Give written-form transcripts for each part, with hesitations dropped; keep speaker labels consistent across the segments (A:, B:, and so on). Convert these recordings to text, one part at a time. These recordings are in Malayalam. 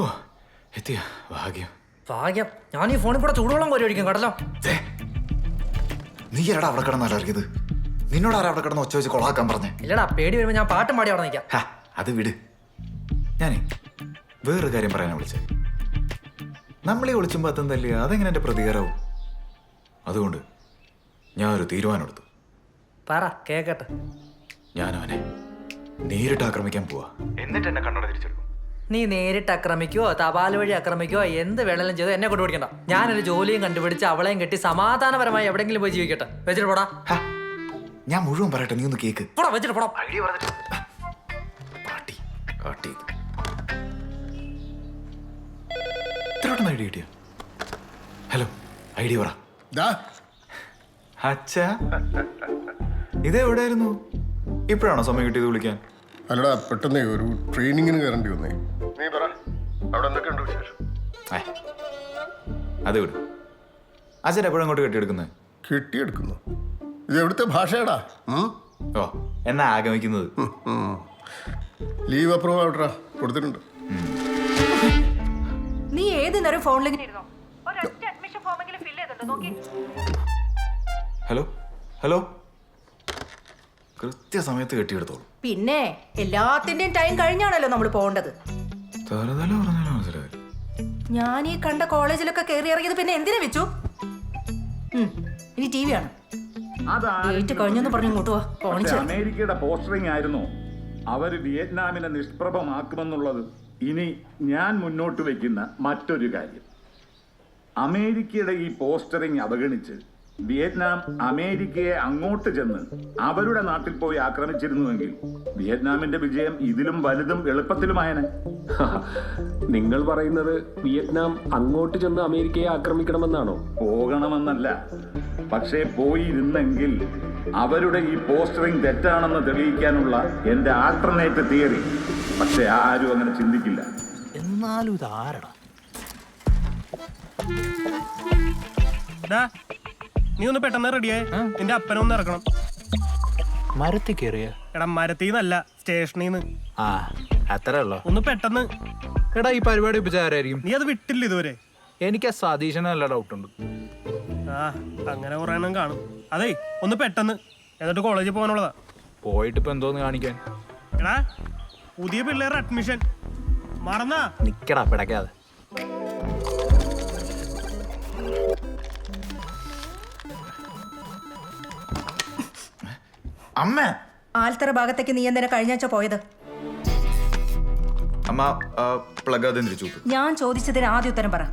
A: ഓ എത്തിയ ഭാഗ്യം.
B: ഭാഗ്യം. ഞാൻ ഈ ഫോണിൽ കൂടെ ചൂടുവെള്ളം കോരി ഒഴിക്കും കേട്ടല്ലോ.
A: നീ എടാ അവിടെ കിടന്നല്ല അറിയത്? നിന്നോട് ആരാ അവിടെ കിടന്ന് ഒച്ച വെച്ച് കൊളാക്കാൻ പറഞ്ഞേ?
B: ഇല്ലടാ, പേടി വരുമ്പോ ഞാൻ പാട്ടും പാടി അവിടെ നിൽക്കാം.
A: അത് വിട്. ഞാനേ വേറൊരു കാര്യം പറയാനാ വിളിച്ചേ. നമ്മളീ ഒളിച്ചുമ്പോ അത്തം തല്ലിയ അതെങ്ങനെ എന്റെ പ്രതികാരവും? അതുകൊണ്ട് ഞാൻ ഒരു തീരുമാനം എടുത്തു.
B: പറ കേക്കട്ടെ.
A: ഞാനവനെ നേരിട്ട് ആക്രമിക്കാൻ പോവാ. എന്നിട്ട് എന്നെ കണ്ണോടെ തിരിച്ചെടുക്കും.
B: നീ നേരിട്ട് ആക്രമിക്കോ തപാൽ വഴി ആക്രമിക്കോ എന്ത് വേണമെങ്കിലും ചെയ്തോ എന്നെ കൊണ്ട് പിടിക്കണ്ട. ഞാനൊരു ജോലിയും കണ്ടുപിടിച്ച് അവളെയും കെട്ടി സമാധാനപരമായി എവിടെയെങ്കിലും പോയി ജീവിക്കട്ടെ. വെച്ചിട്ട് പോടാ.
A: ഞാൻ മുഴുവൻ പറയട്ടെ, നീ ഒന്ന് കേക്ക്.
B: പോടാ, വെച്ചിട്ട് പോടാ.
A: പാട്ടി കാട്ടി ഇത്രയോട്ടൊന്നും ഐഡിയ കിട്ടിയ? ഹലോ, ഐഡിയ പറ. അച്ഛാ, ഇതെവിടെയായിരുന്നു? ഇപ്പോഴാണോ സമയം കിട്ടിയത് വിളിക്കാൻ?
C: അല്ലടാ, പെട്ടെന്ന് ഒരു ട്രെയിനിങ്ങിന് കയറേണ്ടി വന്നേ. നീ പറ, അവിടെ എന്തൊക്കെയുണ്ട് വിശേഷം?
A: അത് വിടും. അച്ഛൻ എപ്പോഴും അങ്ങോട്ട് കെട്ടിയെടുക്കുന്നത്?
C: കെട്ടിയെടുക്കുന്നു? ഇത് എവിടുത്തെ ഭാഷയാടാ?
A: ഓ, എന്നാ ആഗമിക്കുന്നത്?
C: ലീവ് അപ്രൂവ് ആവട്ടാ, കൊടുത്തിട്ടുണ്ട്.
D: നീ ഏത് നേരം ഫോണിലേക്ക്
A: ഹലോ ഹലോ, കൃത്യസമയത്ത് കെട്ടിയെടുത്തോളൂ.
D: പിന്നെ എല്ലാത്തിന്റെയും ടൈം കഴിഞ്ഞാണല്ലോ നമ്മൾ പോകേണ്ടത്. ഞാൻ ഈ കണ്ട കോളേജിലൊക്കെ കയറി ഇറങ്ങിയത് പിന്നെ എന്തിനാ വെച്ചു? ഇനി ടി വി ആണ്. കഴിഞ്ഞെന്ന് പറഞ്ഞു ഇങ്ങോട്ട് വാ.
E: അമേരിക്കയുടെ പോസ്റ്ററിംഗ് ആയിരുന്നു അവര് വിയറ്റ്നാമിനെ നിഷ്പ്രഭമാക്കുമെന്നുള്ളത്. ഇനി ഞാൻ മുന്നോട്ട് വയ്ക്കുന്ന മറ്റൊരു കാര്യം, അമേരിക്കയുടെ ഈ പോസ്റ്ററിംഗ് അവഗണിച്ച് വിയറ്റ്നാം അമേരിക്കയെ അങ്ങോട്ട് ചെന്ന് അവരുടെ നാട്ടിൽ പോയി ആക്രമിച്ചിരുന്നുവെങ്കിൽ വിയറ്റ്നാമിന്റെ വിജയം ഇതിലും വലുതും എളുപ്പത്തിലുമായനെ.
F: നിങ്ങൾ പറയുന്നത് വിയറ്റ്നാം അങ്ങോട്ട് ചെന്ന് അമേരിക്കയെ ആക്രമിക്കണമെന്നാണോ?
E: പോകണമെന്നല്ല, പക്ഷേ പോയിരുന്നെങ്കിൽ അവരുടെ ഈ പോസ്റ്ററിംഗ് തെറ്റാണെന്ന് തെളിയിക്കാനുള്ള എന്റെ ആൾട്ടർനേറ്റ് തിയറി. പക്ഷെ ആരും അങ്ങനെ ചിന്തിക്കില്ല.
A: എന്നാലും ഇതാരടാ?
G: നീ ഒന്ന് പെട്ടെന്ന് റെഡിയായി, നിന്റെ അപ്പനൊന്ന് ഇറക്കണം.
A: മരത്തിൽ കയറിയ?
G: എടാ, മരത്തിന്നല്ല, സ്റ്റേഷനിന്ന്.
A: അത്രേ ഉള്ളോ?
G: ഒന്ന് പെട്ടെന്ന്.
A: എടാ, ഈ പരിപാടി ഇപ്പൊ ആരായിരിക്കും?
G: നീ അത് വിട്ടില്ല ഇതുവരെ?
A: എനിക്ക് ആ സതീശന് നല്ല ഡൗട്ട് ഉണ്ട്.
G: അങ്ങനെ കുറെ എണ്ണം കാണും. അതേ, ഒന്ന് പെട്ടെന്ന്, എന്നിട്ട് കോളേജിൽ പോകാനുള്ളതാ.
A: പോയിട്ട് ഇപ്പൊ എന്തോന്ന് കാണിക്കാൻ?
G: എടാ, പുതിയ പിള്ളേരുടെ അഡ്മിഷൻ മറന്നാ?
A: നിക്കടാ പിടക്കാതെ. അമ്മ,
D: ആൽത്തറ ഭാഗത്തേക്ക് നീ എന്തിനാ കഴിഞ്ഞാഴ്ച പോയത്?
A: അമ്മ പ്ലഗ് ആദ്യം തിരിച്ചു.
D: ഞാൻ ചോദിച്ചതിന് ആദ്യ ഉത്തരം പറ.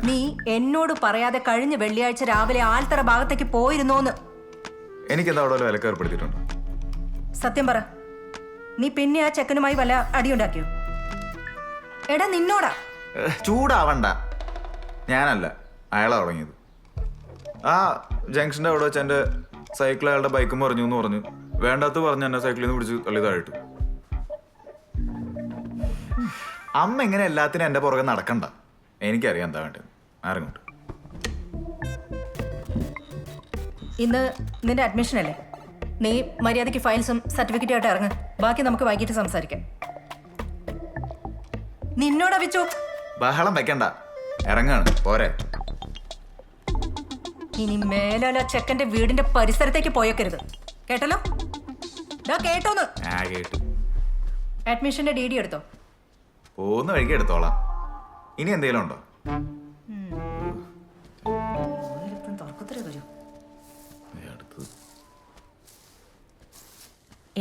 D: നീ എന്നോട് പറയാതെ കഴിഞ്ഞ വെള്ളിയാഴ്ച രാവിലെ ആൽത്തറ ഭാഗത്തേക്ക് പോയിരുന്നോന്ന്?
A: എനിക്കെന്താ അവിടെ വിലക്ക് ഏർപ്പെടുത്തിയിട്ടുണ്ട്?
D: സത്യം പറ. നീ പിന്നെ ആ ചെക്കനുമായി വല്ല അടിയുണ്ടാക്കിയോ? എടാ, നിന്നോടാ.
A: ചൂടാവണ്ട, ഞാനല്ല, അയാളാ തുടങ്ങിയത്. ആ ജംഗ്ഷന്റെ അവിടെ വെച്ച് എന്റെ സൈക്കിൾ അയാളുടെ ബൈക്കും പറഞ്ഞു എന്ന് പറഞ്ഞു. വേണ്ടാത്ത പറഞ്ഞ് എന്നെ സൈക്കിളിൽ നിന്ന് പിടിച്ച് തള്ളി താഴിട്ടു. അമ്മ ഇങ്ങനെ എല്ലാത്തിനും എന്റെ പുറകെ നടക്കണ്ട. എനിക്കറിയാം എന്താ വേണ്ടത്. ആരെങ്ങോട്ട്?
D: ഇന്ന് നിന്റെ അഡ്മിഷൻ അല്ലേ? നീ മര്യാദയ്ക്ക് ഫയൽസും സർട്ടിഫിക്കറ്റും ആയിട്ട് ഇറങ്ങ്. ബാക്കി നമുക്ക് വൈകിട്ട് സംസാരിക്കാം. നിന്നോടാ വെച്ചു.
A: ബഹളം വെക്കണ്ട, ഇറങ്ങാണ് പോരെ.
D: ഇനി മേലാല ചെക്കന്റെ വീടിന്റെ പരിസരത്തേക്ക് പോയേക്കരുത്, കേട്ടല്ലോ? കേട്ടോന്ന്?
A: കേട്ടു.
D: അഡ്മിഷന്റെ DD എടുത്തോ?
A: പോകുന്ന വഴിക്ക് എടുത്തോളാം. ഇനി എന്തെങ്കിലും ഉണ്ടോ?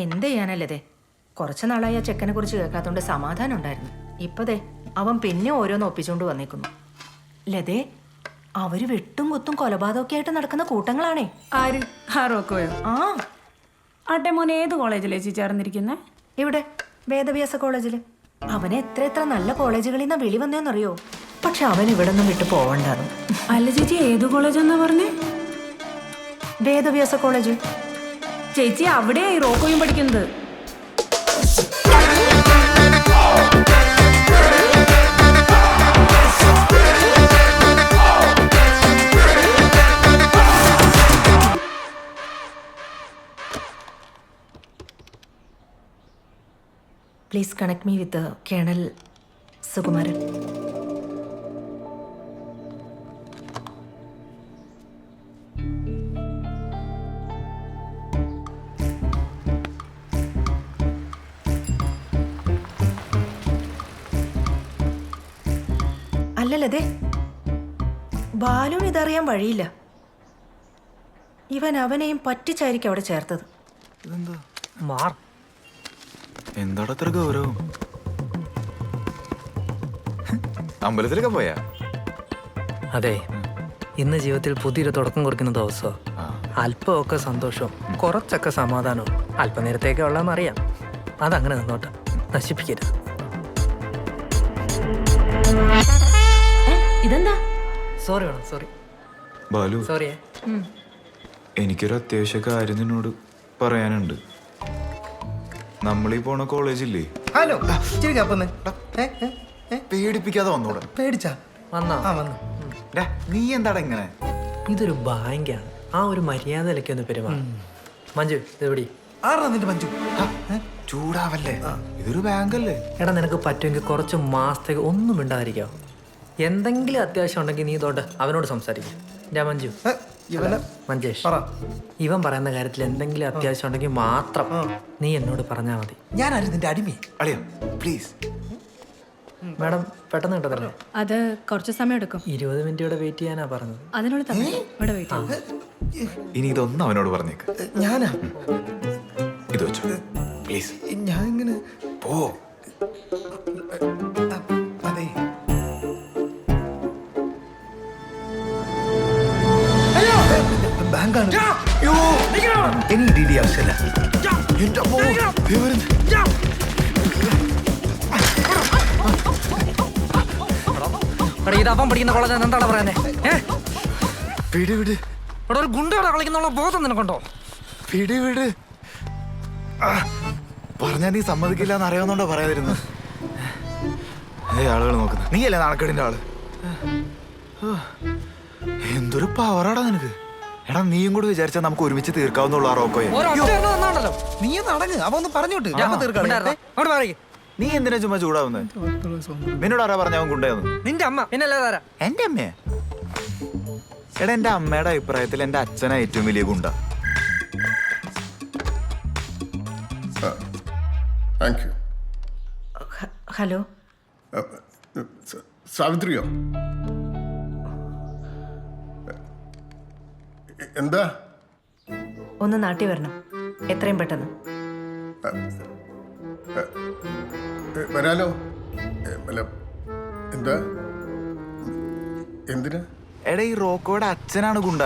D: എന്ത് ചെയ്യാനല്ലേ? കുറച്ചു നാളായി ആ ചെക്കനെ കുറിച്ച് കേൾക്കാത്തോണ്ട് സമാധാനം ഉണ്ടായിരുന്നു. ഇപ്പതേ അവൻ പിന്നെ ഓരോന്ന് ഒപ്പിച്ചുകൊണ്ട് വന്നേക്കുന്നു. ലതേ, അവര് വെട്ടും കുത്തും കൊലപാതകമൊക്കെ ആയിട്ട് നടക്കുന്ന കൂട്ടങ്ങളാണേ.
H: ആര്? റോക്കോയോ? ആട്ടെ, മോൻ ഏത് കോളേജിലേ ചേർന്നിരിക്കുന്നേ?
D: ഇവിടെ വേദവ്യാസ കോളേജില്. അവനെ എത്ര നല്ല കോളേജുകളിൽ നിന്നാ വിളി വന്നേന്നറിയോ? പക്ഷെ അവൻ ഇവിടെ നിന്നും വിട്ടു പോവണ്ടായിരുന്നു.
H: അല്ല ചേച്ചി, ഏത് കോളേജെന്നാ പറഞ്ഞേ?
D: വേദവ്യാസ കോളേജ്.
H: ചേച്ചി, അവിടെയാ ഈ റോക്കോയും പഠിക്കുന്നത്.
D: Please connect me with the Colonel Sukumaran. അല്ലല്ലേ, ബാലുവിന് ഇതറിയാൻ വഴിയില്ല. ഇവൻ അവനെയും പറ്റിച്ചായിരിക്കും അവിടെ ചേർത്തത്.
A: ഇതെന്താ
B: മാർ
A: എന്താടാ അത്ര ഗൗരവം? അമ്പലത്തിലൊക്കെ പോയാ?
B: അതെ, ഇന്ന് ജീവിതത്തിൽ പുതിയൊരു തുടക്കം കുറിക്കുന്ന ദിവസമാണ്. അല്പമൊക്കെ സന്തോഷവും കുറച്ചൊക്കെ സമാധാനവും അല്പനേരത്തേക്ക് ഉള്ളതെന്നറിയാം. അതങ്ങനെ നിന്നോട്ടെ, നശിപ്പിക്കരുത്.
D: ഇതെന്താ?
B: സോറി വേണം, സോറി
A: ബാലു,
B: സോറിയേ.
A: എനിക്കൊരു അത്യാവശ്യ കാര്യം നിന്നോട് പറയാനുണ്ട്. നമ്മളീ പോണ കോളേജില്ലേ?
I: ഹലോ, ഇച്ചിരി കപ്പന്ന്
A: പേടിപ്പിക്കാതെ വന്നോടെ.
I: പേടിച്ചാ?
B: വന്നോ?
I: ആ വന്നു.
A: നീ എന്താടാ ഇങ്ങനെ?
B: ഇതൊരു ബാങ്കാണ്, ആ ഒരു മര്യാദയിലൊക്കെ ഒന്ന് പെരുമാറും. മഞ്ജു ഇതെവിടെ?
I: ആറാ നിന്റെ മഞ്ജു?
A: ചൂടാവല്ലേ, ഇതൊരു ബാങ്കല്ലേ.
B: എടാ, നിനക്ക് പറ്റുമെങ്കിൽ കുറച്ച് മാസത്തേക്ക് ഒന്നും മിണ്ടാതിരിക്കാവോ? എന്തെങ്കിലും അത്യാവശ്യം ഉണ്ടെങ്കിൽ നീ തൊട്ട് അവനോട് സംസാരിക്കും. ഞാൻ മഞ്ജു,
I: ഇവനെ
B: മഞ്ചേഷ്,
I: പറ.
B: ഇവൻ പറയുന്ന കാര്യത്തിൽ എന്തെങ്കിലും അത്യാവശ്യം ഉണ്ടെങ്കിൽ മാത്രം നീ എന്നോട് പറഞ്ഞാൽ മതി.
I: ഞാനാരും നിന്റെ അടിമയെ.
A: അളിയാ പ്ലീസ്.
B: മാഡം പെട്ടെന്ന് കിട്ടത്തില്ലേ?
H: അത് കുറച്ച് സമയം എടുക്കും.
B: 20 മിനിറ്റ് ഇവിടെ വെയിറ്റ് ചെയ്യാനാ പറഞ്ഞത്.
H: അതിനുള്ള ഇവിടെ വെയിറ്റ്.
A: ഇനി ഇതൊന്നും അവനോട് പറഞ്ഞേക്ക്.
I: ഞാനാ?
A: ഇത് വെച്ചോ പ്ലീസ്.
I: ഞാൻ ഇങ്ങനെ
A: പോ.
I: അതെ. ബാങ്കാണ്. ഇനി ഡി ആവശ്യമില്ല. എന്റെ അമ്മോ, ഇവരെന്ത്?
B: എടാ, ഇത് അവൻ പഠിക്കുന്ന കോളേജ് എന്താണ് പറയുന്നത്?
A: പിടിവിട്,
B: ഇവിടെ ഒരു ഗുണ്ടയോടെ കളിക്കുന്ന ബോധം നിനക്കുണ്ടോ?
A: പിടിവിട്. പറഞ്ഞാ നീ സമ്മതിക്കില്ല എന്ന് അറിയാവുന്നോണ്ടോ പറയാതിരുന്നു. ആളുകൾ നോക്കുന്നു. നീയല്ലേ നാണക്കേടിന്റെ ആള്? എന്തൊരു പവറാടാ നിനക്ക്. എടാ, നീയും കൂടി വിചാരിച്ചാൽ നമുക്ക് ഒരുമിച്ച് തീർക്കാവുന്നുള്ളൂ ആ റോക്കോയെ.
I: നീ നടങ്ങ്, അവ ഒന്ന് പറഞ്ഞോട്ട് ഞാൻ തീർക്കാം.
A: നീ എന്തിനാ ചുമ്മാ ചൂടാവുന്നത്? നിന്നോട് ആരാ പറഞ്ഞ അവൻ ഗുണ്ടയെന്ന്?
B: നിന്റെ അമ്മ. പിന്നല്ലേ താരാ?
A: എന്റെ അമ്മയെ? എടാ, എന്റെ അമ്മയുടെ അഭിപ്രായത്തിൽ എന്റെ അച്ഛനാ ഏറ്റവും വലിയ ഗുണ്ട.
C: Thank you.
D: ഹലോ,
C: സാവിത്രിയോ? എന്താ?
D: ഒന്ന് നാട്ടി വരണം, എത്രയും പെട്ടെന്ന്.
C: വരാലോ. അല്ല, എന്താ? എന്തിനാ?
A: എടാ, ഈ റോക്കോയുടെ അച്ഛനാണ് ഗുണ്ട.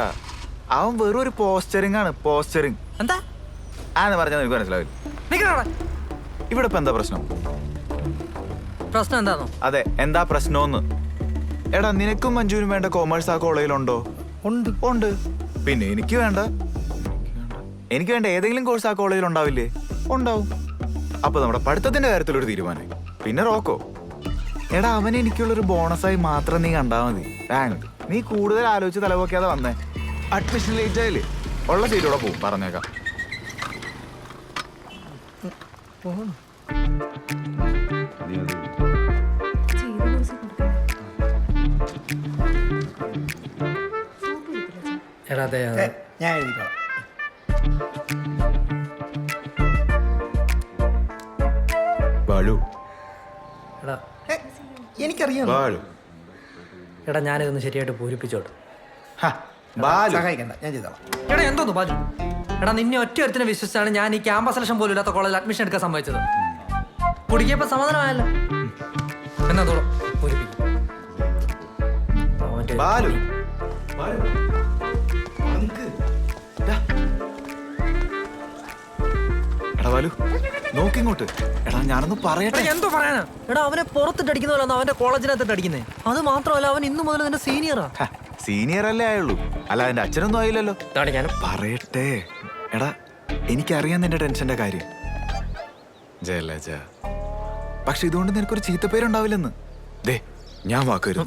A: അവൻ വെറും ഒരു പോസ്റ്ററിംഗ് ആണ്. പോസ്റ്ററിംഗ്
B: എന്താ
A: ആന്ന് പറഞ്ഞാൽ നിനക്ക് മനസ്സിലാവില്ല. ഇവിടെ ഇപ്പൊ എന്താ പ്രശ്നം?
B: പ്രശ്നം എന്താണോ?
A: അതെ, എന്താ പ്രശ്നമെന്ന്. എടാ, നിനക്കും മഞ്ജുവിനും വേണ്ട കോമേഴ്സ് ആ കോളേജിലുണ്ടോ?
I: ഉണ്ട്.
A: ഉണ്ട്. പിന്നെ എനിക്ക് വേണ്ട ഏതെങ്കിലും കോഴ്സ് ആ കോളേജിൽ ഉണ്ടാവില്ലേ? ഉണ്ടാവും. അപ്പൊ നമ്മുടെ പഠിത്തത്തിന്റെ കാര്യത്തിലൊരു തീരുമാനം. പിന്നെ റോക്കോ, എടാ, അവൻ എനിക്കുള്ളൊരു ബോണസായി മാത്രം നീ കണ്ടാ മതി. നീ കൂടുതൽ ആലോചിച്ച് തലപോക്കാതെ വന്നേ. അഡ്മിഷൻ ലേറ്റ് ആയില്ലേ, ഉള്ള സീറ്റോടെ പോവും, പറഞ്ഞേക്കാം.
B: എടാ, അതെ
I: ഞാൻ എഴുതിക്കോളാം.
A: ബാലു,
B: എടാ
I: എനിക്കറിയാം.
A: ബാലു,
B: എടാ, ഞാനിതൊന്ന് ശരിയായിട്ട് പൂരിപ്പിച്ചോട്ടെ.
A: ബാലു.
I: സഹായിക്കണ്ട, ഞാൻ ചെയ്തോളാം.
B: എടാ, എന്തോന്നു ബാജു? എടാ, നിന്നെ ഒറ്റ ഒരുത്തിനെ വിശ്വസിച്ചാണ് ഞാൻ ഈ ക്യാമ്പസ് സെലക്ഷൻ പോലും ഇല്ലാത്ത കോളേജിൽ അഡ്മിഷൻ എടുക്കാൻ സമ്മതിച്ചത്. കുടിക്കിയപ്പോ സമാധാനമായല്ലോ. എന്നാ തോളം പൂരിപ്പിക്കും.
A: ബാലു, എടാ ബാലു, നോക്കിങ്ങോട്ട്. എടാ, ഞാനൊന്ന് പറയട്ടെ.
B: എന്തോ പറയാനാ? എടാ, അവനെ പുറത്തിട്ട് അടിക്കുന്ന പോലെ അവന്റെ കോളേജിനകത്തിട്ട് അടിക്കുന്നേ. അത് മാത്രമല്ല, അവൻ ഇന്നു മുതൽ നിന്റെ സീനിയറാ.
A: സീനിയർ അല്ലേ ആയുള്ളൂ, അല്ല അതിന്റെ അച്ഛനൊന്നും ആയില്ലല്ലോ.
B: ഞാൻ
A: പറയട്ടെ. എടാ, എനിക്കറിയാം നിന്റെ ടെൻഷന്റെ കാര്യം ജയലജ. പക്ഷെ ഇതുകൊണ്ട് നിനക്കൊരു ചീത്തപ്പേരുണ്ടാവില്ലെന്ന്. ദേ, ഞാൻ വാക്ക് വരുന്നു.